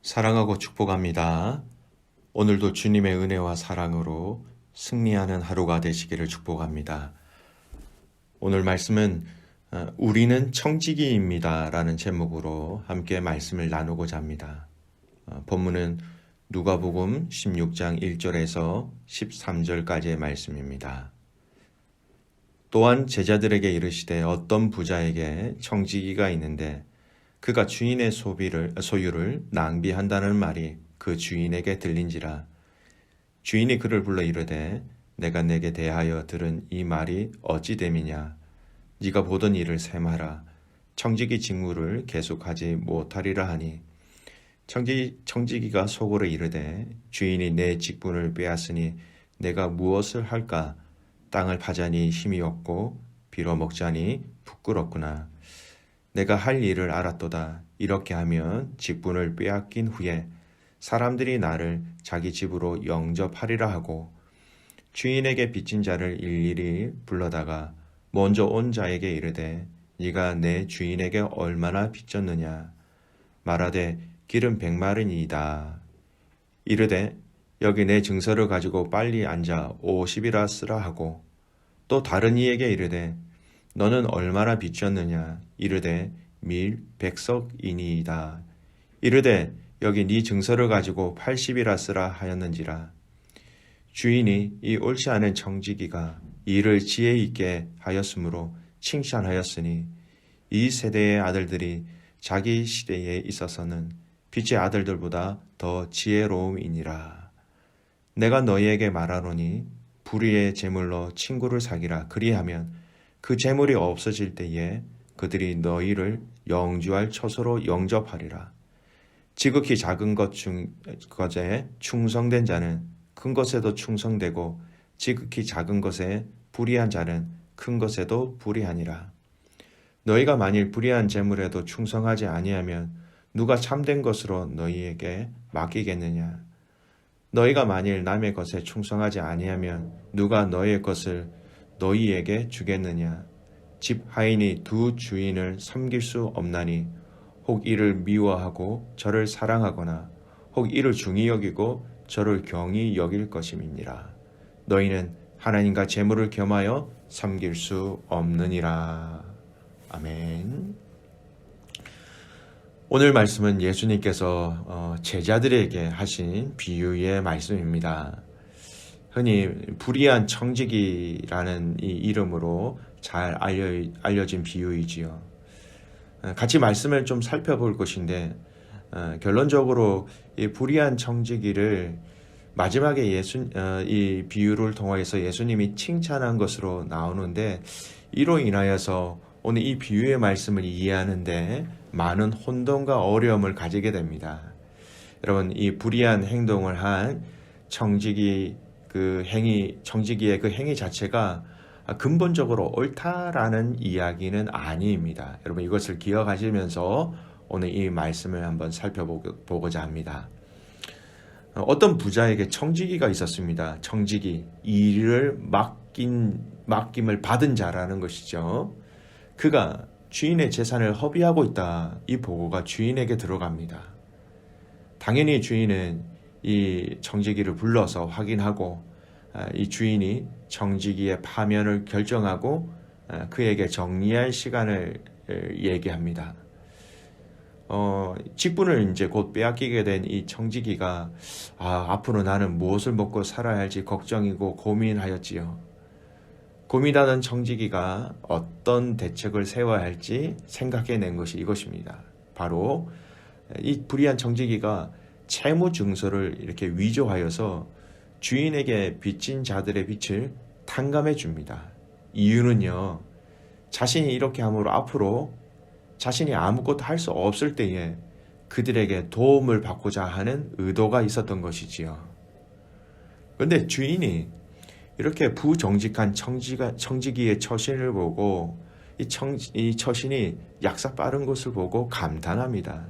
사랑하고 축복합니다. 오늘도 주님의 은혜와 사랑으로 승리하는 하루가 되시기를 축복합니다. 오늘 말씀은 우리는 청지기입니다 라는 제목으로 함께 말씀을 나누고자 합니다. 본문은 누가복음 16장 1절에서 13절까지의 말씀입니다. 또한 제자들에게 이르시되 어떤 부자에게 청지기가 있는데 그가 주인의 소유를 낭비한다는 말이 그 주인에게 들린지라. 주인이 그를 불러 이르되 내가 내게 대하여 들은 이 말이 어찌 됨이냐. 네가 보던 일을 셈하라. 청지기 직무를 계속하지 못하리라 하니 청지기가 속으로 이르되 주인이 내 직분을 빼앗으니 내가 무엇을 할까. 땅을 파자니 힘이 없고 빌어먹자니 부끄럽구나. 내가 할 일을 알았도다. 이렇게 하면 직분을 빼앗긴 후에 사람들이 나를 자기 집으로 영접하리라 하고 주인에게 빚진 자를 일일이 불러다가 먼저 온 자에게 이르되 네가 내 주인에게 얼마나 빚졌느냐. 말하되 기름 100마리니이다. 이르되 여기 내 증서를 가지고 빨리 앉아 50이라 쓰라 하고 또 다른 이에게 이르되 너는 얼마나 빚졌느냐. 이르되 밀 100석이니이다. 이르되 여기 네 증서를 가지고 80이라 쓰라 하였는지라. 주인이 이 옳지 않은 청지기가 일을 지혜 있게 하였으므로 칭찬하였으니 이 세대의 아들들이 자기 시대에 있어서는 빛의 아들들보다 더 지혜로움이니라. 내가 너희에게 말하노니 불의의 재물로 친구를 사기라. 그리하면 그 재물이 없어질 때에 그들이 너희를 영주할 처소로 영접하리라. 지극히 작은 것에 충성된 자는 큰 것에도 충성되고 지극히 작은 것에 불의한 자는 큰 것에도 불의하니라. 너희가 만일 불의한 재물에도 충성하지 아니하면 누가 참된 것으로 너희에게 맡기겠느냐. 너희가 만일 남의 것에 충성하지 아니하면 누가 너희의 것을 너희에게 주겠느냐. 집 하인이 두 주인을 섬길 수 없나니 혹 이를 미워하고 저를 사랑하거나 혹 이를 중히 여기고 저를 경히 여길 것임이니라. 너희는 하나님과 재물을 겸하여 섬길 수 없느니라. 아멘. 오늘 말씀은 예수님께서 제자들에게 하신 비유의 말씀입니다. 흔히 불의한 청지기라는 이 이름으로 잘 알려진 비유이지요. 같이 말씀을 좀 살펴볼 것인데 결론적으로 이 불의한 청지기를 마지막에 이 비유를 통해서 예수님이 칭찬한 것으로 나오는데 이로 인하여서 오늘 이 비유의 말씀을 이해하는데 많은 혼돈과 어려움을 가지게 됩니다. 여러분, 이 불의한 행동을 한 청지기의 그 행위 자체가 근본적으로 옳다라는 이야기는 아닙니다. 여러분, 이것을 기억하시면서 오늘 이 말씀을 한번 살펴보고자 합니다. 어떤 부자에게 청지기가 있었습니다. 청지기, 일을 맡김을 받은 자라는 것이죠. 그가 주인의 재산을 허비하고 있다. 이 보고가 주인에게 들어갑니다. 당연히 주인은 이 청지기를 불러서 확인하고 이 주인이 청지기의 파면을 결정하고 그에게 정리할 시간을 얘기합니다. 직분을 이제 곧 빼앗기게 된 이 청지기가 앞으로 나는 무엇을 먹고 살아야 할지 걱정이고 고민하였지요. 고민하던 청지기가 어떤 대책을 세워야 할지 생각해낸 것이 이것입니다. 바로 이 불의한 청지기가 채무 증서를 이렇게 위조하여서 주인에게 빚진 자들의 빚을 탕감해 줍니다. 이유는요, 자신이 이렇게 함으로 앞으로 자신이 아무것도 할 수 없을 때에 그들에게 도움을 받고자 하는 의도가 있었던 것이지요. 그런데 주인이 이렇게 부정직한 청지기의 처신을 보고 이 처신이 약사 빠른 것을 보고 감탄합니다.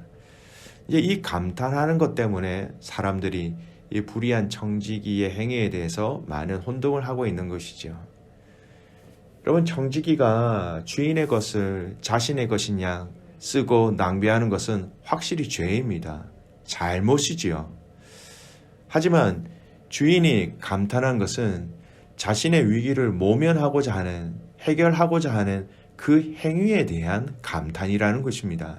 이제 이 감탄하는 것 때문에 사람들이 이 불의한 청지기의 행위에 대해서 많은 혼동을 하고 있는 것이죠. 여러분, 청지기가 주인의 것을 자신의 것인 양 쓰고 낭비하는 것은 확실히 죄입니다. 잘못이지요. 하지만 주인이 감탄한 것은 자신의 위기를 모면하고자 하는, 해결하고자 하는 그 행위에 대한 감탄이라는 것입니다.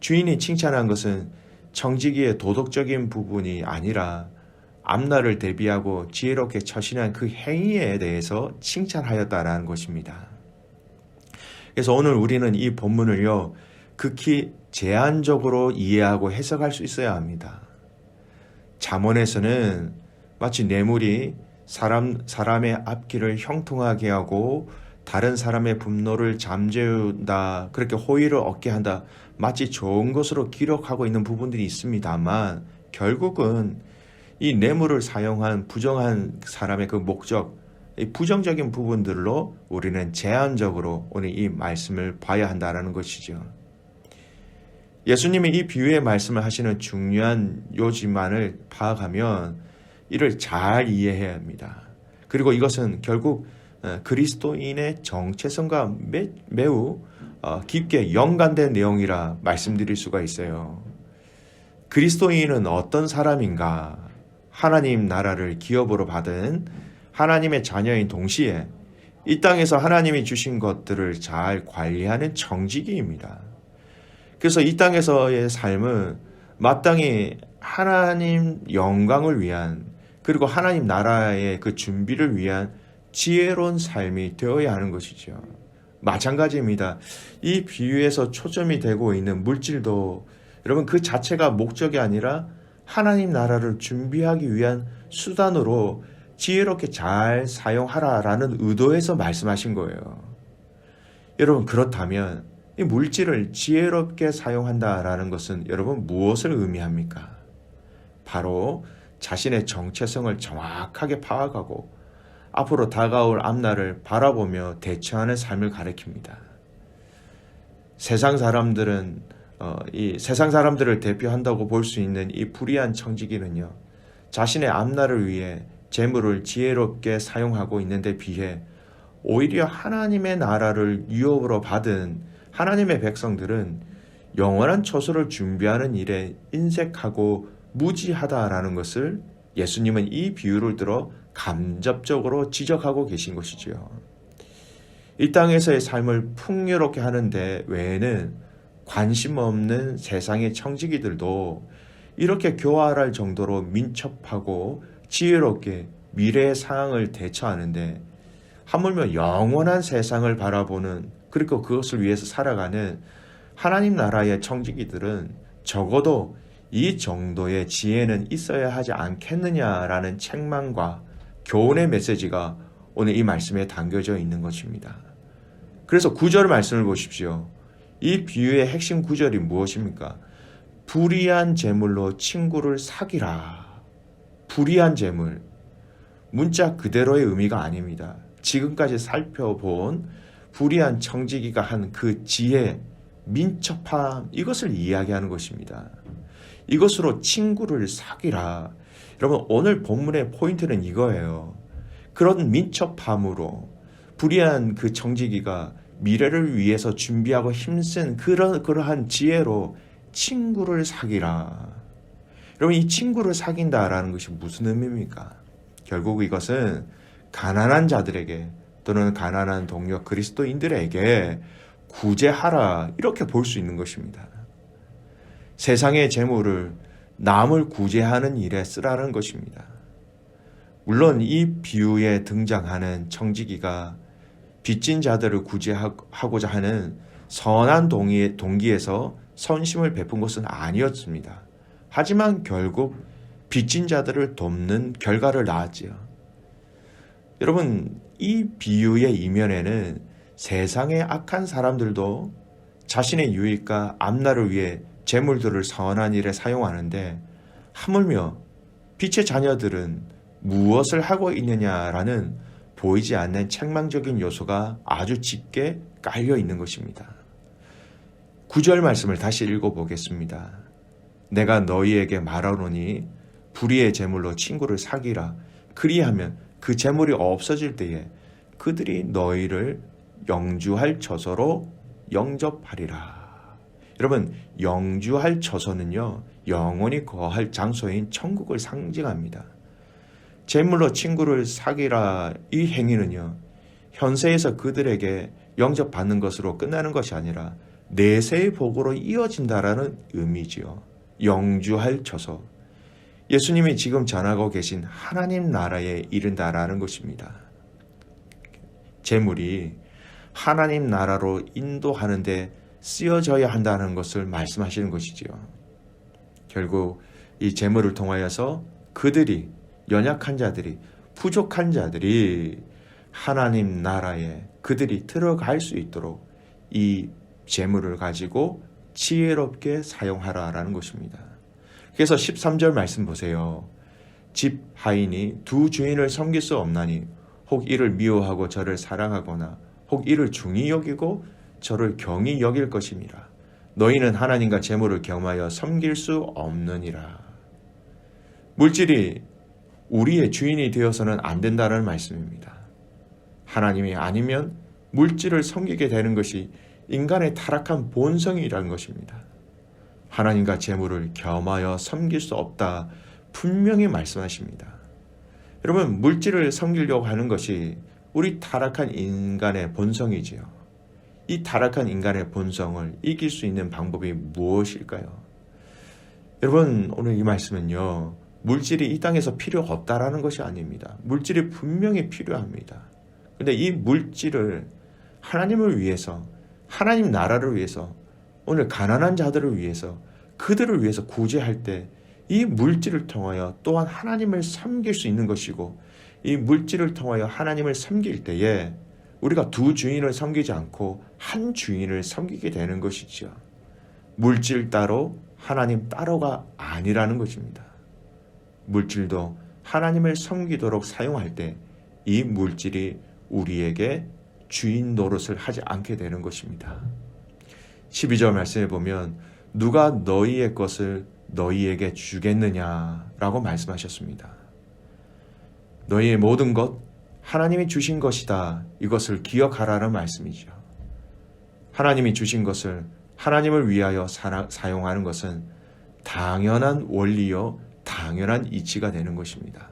주인이 칭찬한 것은 청지기의 도덕적인 부분이 아니라 앞날을 대비하고 지혜롭게 처신한 그 행위에 대해서 칭찬하였다라는 것입니다. 그래서 오늘 우리는 이 본문을요, 극히 제한적으로 이해하고 해석할 수 있어야 합니다. 잠언에서는 마치 뇌물이 사람의 앞길을 형통하게 하고 다른 사람의 분노를 잠재운다, 그렇게 호의를 얻게 한다, 마치 좋은 것으로 기록하고 있는 부분들이 있습니다만 결국은 이 뇌물을 사용한 부정한 사람의 그 목적, 이 부정적인 부분들로 우리는 제한적으로 오늘 이 말씀을 봐야 한다는 것이죠. 예수님이 이 비유의 말씀을 하시는 중요한 요지만을 파악하면 이를 잘 이해해야 합니다. 그리고 이것은 결국 그리스도인의 정체성과 매우 깊게 연관된 내용이라 말씀드릴 수가 있어요. 그리스도인은 어떤 사람인가? 하나님 나라를 기업으로 받은 하나님의 자녀인 동시에 이 땅에서 하나님이 주신 것들을 잘 관리하는 청지기입니다. 그래서 이 땅에서의 삶은 마땅히 하나님 영광을 위한, 그리고 하나님 나라의 그 준비를 위한 지혜로운 삶이 되어야 하는 것이죠. 마찬가지입니다. 이 비유에서 초점이 되고 있는 물질도 여러분 그 자체가 목적이 아니라 하나님 나라를 준비하기 위한 수단으로 지혜롭게 잘 사용하라라는 의도에서 말씀하신 거예요. 여러분, 그렇다면 이 물질을 지혜롭게 사용한다라는 것은 여러분 무엇을 의미합니까? 바로 자신의 정체성을 정확하게 파악하고 앞으로 다가올 앞날을 바라보며 대처하는 삶을 가리킵니다. 세상 사람들은 이 세상 사람들을 대표한다고 볼 수 있는 이 불의한 청지기는요, 자신의 앞날을 위해 재물을 지혜롭게 사용하고 있는데 비해 오히려 하나님의 나라를 유업으로 받은 하나님의 백성들은 영원한 처소를 준비하는 일에 인색하고 무지하다라는 것을 예수님은 이 비유를 들어 간접적으로 지적하고 계신 것이지요. 이 땅에서의 삶을 풍요롭게 하는데 외에는 관심 없는 세상의 청지기들도 이렇게 교활할 정도로 민첩하고 지혜롭게 미래의 상황을 대처하는데, 하물며 영원한 세상을 바라보는, 그리고 그것을 위해서 살아가는 하나님 나라의 청지기들은 적어도 이 정도의 지혜는 있어야 하지 않겠느냐라는 책망과 교훈의 메시지가 오늘 이 말씀에 담겨져 있는 것입니다. 그래서 9절 말씀을 보십시오. 이 비유의 핵심 구절이 무엇입니까? 불의한 재물로 친구를 사귀라. 불의한 재물. 문자 그대로의 의미가 아닙니다. 지금까지 살펴본 불의한 청지기가 한 그 지혜, 민첩함, 이것을 이야기하는 것입니다. 이것으로 친구를 사귀라. 여러분, 오늘 본문의 포인트는 이거예요. 그런 민첩함으로 불의한 그 청지기가 미래를 위해서 준비하고 힘쓴 그러한 지혜로 친구를 사귀라. 여러분, 이 친구를 사귄다라는 것이 무슨 의미입니까? 결국 이것은 가난한 자들에게 또는 가난한 동료 그리스도인들에게 구제하라, 이렇게 볼 수 있는 것입니다. 세상의 재물을 남을 구제하는 일에 쓰라는 것입니다. 물론 이 비유에 등장하는 청지기가 빚진 자들을 구제하고자 하는 선한 동기에서 선심을 베푼 것은 아니었습니다. 하지만 결국 빚진 자들을 돕는 결과를 낳았지요. 여러분, 이 비유의 이면에는 세상의 악한 사람들도 자신의 유익과 앞날을 위해 재물들을 선한 일에 사용하는데, 하물며 빛의 자녀들은 무엇을 하고 있느냐라는 보이지 않는 책망적인 요소가 아주 짙게 깔려 있는 것입니다. 9절 말씀을 다시 읽어보겠습니다. 내가 너희에게 말하노니 불의의 재물로 친구를 사귀라. 그리하면 그 재물이 없어질 때에 그들이 너희를 영주할 처소로 영접하리라. 여러분, 영주할 처소는요, 영원히 거할 장소인 천국을 상징합니다. 재물로 친구를 사귀라 이 행위는요, 현세에서 그들에게 영접받는 것으로 끝나는 것이 아니라 내세의 복으로 이어진다라는 의미지요. 영주할 처소. 예수님이 지금 전하고 계신 하나님 나라에 이른다라는 것입니다. 재물이 하나님 나라로 인도하는데 쓰여져야 한다는 것을 말씀하시는 것이지요. 결국 이 재물을 통하여서 그들이, 연약한 자들이, 부족한 자들이 하나님 나라에 그들이 들어갈 수 있도록 이 재물을 가지고 지혜롭게 사용하라라는 것입니다. 그래서 13절 말씀 보세요. 집 하인이 두 주인을 섬길 수 없나니 혹 이를 미워하고 저를 사랑하거나 혹 이를 중히 여기고 저를 경히 여길 것임이라. 너희는 하나님과 재물을 겸하여 섬길 수 없느니라. 물질이 우리의 주인이 되어서는 안 된다는 말씀입니다. 하나님이 아니면 물질을 섬기게 되는 것이 인간의 타락한 본성이라는 것입니다. 하나님과 재물을 겸하여 섬길 수 없다 분명히 말씀하십니다. 여러분, 물질을 섬기려고 하는 것이 우리 타락한 인간의 본성이지요. 이 타락한 인간의 본성을 이길 수 있는 방법이 무엇일까요? 여러분, 오늘 이 말씀은요, 물질이 이 땅에서 필요 없다라는 것이 아닙니다. 물질이 분명히 필요합니다. 근데 이 물질을 하나님을 위해서, 하나님 나라를 위해서, 오늘 가난한 자들을 위해서, 그들을 위해서 구제할 때 이 물질을 통하여 또한 하나님을 섬길 수 있는 것이고, 이 물질을 통하여 하나님을 섬길 때에 우리가 두 주인을 섬기지 않고 한 주인을 섬기게 되는 것이죠. 물질 따로 하나님 따로가 아니라는 것입니다. 물질도 하나님을 섬기도록 사용할 때 이 물질이 우리에게 주인 노릇을 하지 않게 되는 것입니다. 12절 말씀에 보면 누가 너희의 것을 너희에게 주겠느냐라고 말씀하셨습니다. 너희의 모든 것 하나님이 주신 것이다. 이것을 기억하라는 말씀이죠. 하나님이 주신 것을 하나님을 위하여 사용하는 것은 당연한 원리요, 당연한 이치가 되는 것입니다.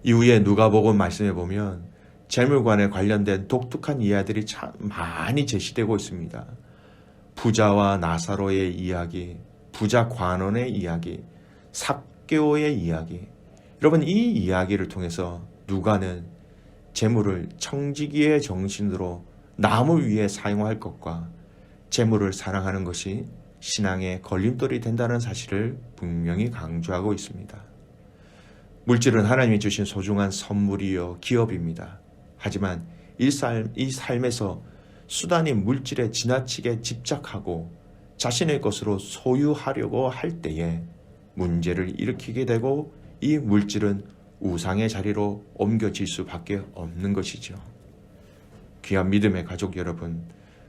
이후에 누가복음 말씀에 보면 재물관에 관련된 독특한 이야기들이 참 많이 제시되고 있습니다. 부자와 나사로의 이야기, 부자 관원의 이야기, 삭개오의 이야기. 여러분, 이 이야기를 통해서 누가는 재물을 청지기의 정신으로 남을 위해 사용할 것과 재물을 사랑하는 것이 신앙의 걸림돌이 된다는 사실을 분명히 강조하고 있습니다. 물질은 하나님이 주신 소중한 선물이요 기업입니다. 하지만 이 삶에서 수단이 물질에 지나치게 집착하고 자신의 것으로 소유하려고 할 때에 문제를 일으키게 되고 이 물질은 우상의 자리로 옮겨질 수밖에 없는 것이죠. 귀한 믿음의 가족 여러분,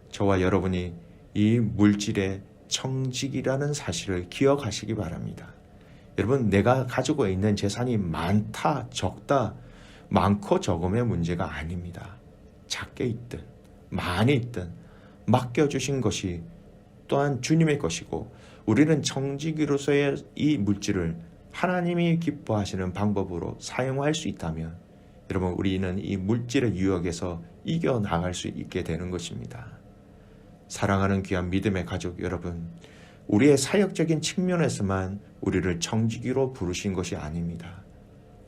저와 여러분이 이 물질의 청직이라는 사실을 기억하시기 바랍니다. 여러분, 내가 가지고 있는 재산이 많다, 적다, 많고 적음의 문제가 아닙니다. 작게 있든 많이 있든 맡겨주신 것이 또한 주님의 것이고, 우리는 청지기로서의 이 물질을 하나님이 기뻐하시는 방법으로 사용할 수 있다면 여러분, 우리는 이 물질의 유혹에서 이겨나갈 수 있게 되는 것입니다. 사랑하는 귀한 믿음의 가족 여러분, 우리의 사역적인 측면에서만 우리를 청지기로 부르신 것이 아닙니다.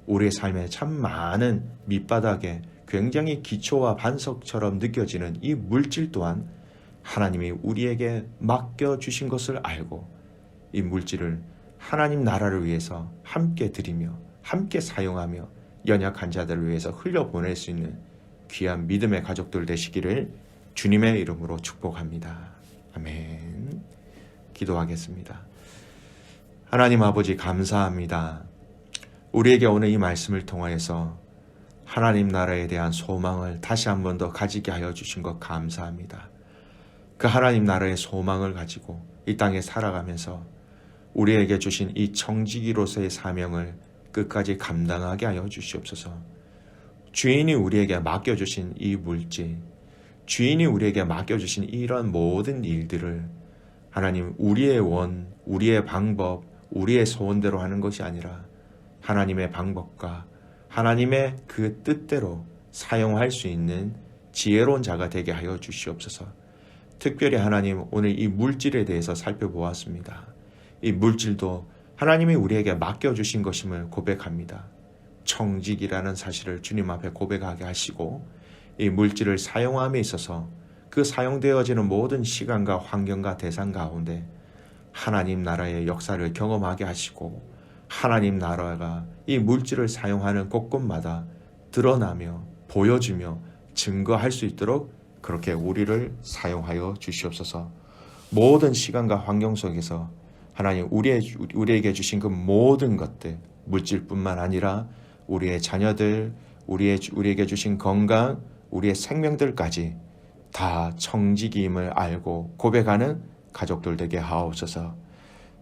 우리의 삶에 참 많은 밑바닥에 굉장히 기초와 반석처럼 느껴지는 이 물질 또한 하나님이 우리에게 맡겨주신 것을 알고 이 물질을 하나님 나라를 위해서 함께 드리며 함께 사용하며 연약한 자들을 위해서 흘려보낼 수 있는 귀한 믿음의 가족들 되시기를 주님의 이름으로 축복합니다. 아멘. 기도하겠습니다. 하나님 아버지, 감사합니다. 우리에게 오늘 이 말씀을 통하여서 하나님 나라에 대한 소망을 다시 한 번 더 가지게 하여 주신 것 감사합니다. 그 하나님 나라의 소망을 가지고 이 땅에 살아가면서 우리에게 주신 이 청지기로서의 사명을 끝까지 감당하게 하여 주시옵소서. 주인이 우리에게 맡겨주신 이 물질, 주인이 우리에게 맡겨주신 이런 모든 일들을 하나님, 우리의 원, 우리의 방법, 우리의 소원대로 하는 것이 아니라 하나님의 방법과 하나님의 그 뜻대로 사용할 수 있는 지혜로운 자가 되게 하여 주시옵소서. 특별히 하나님, 오늘 이 물질에 대해서 살펴보았습니다. 이 물질도 하나님이 우리에게 맡겨주신 것임을 고백합니다. 청직이라는 사실을 주님 앞에 고백하게 하시고, 이 물질을 사용함에 있어서 그 사용되어지는 모든 시간과 환경과 대상 가운데 하나님 나라의 역사를 경험하게 하시고, 하나님 나라가 이 물질을 사용하는 곳곳마다 드러나며 보여주며 증거할 수 있도록 그렇게 우리를 사용하여 주시옵소서. 모든 시간과 환경 속에서 하나님, 우리에게 주신 그 모든 것들, 물질뿐만 아니라 우리의 자녀들, 우리에게 주신 건강, 우리의 생명들까지 다 청지기임을 알고 고백하는 가족들 되게 하옵소서.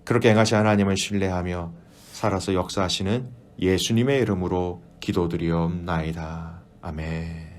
그렇게 행하신 하나님을 신뢰하며 살아서 역사하시는 예수님의 이름으로 기도드리옵나이다. 아멘.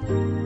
있습니다.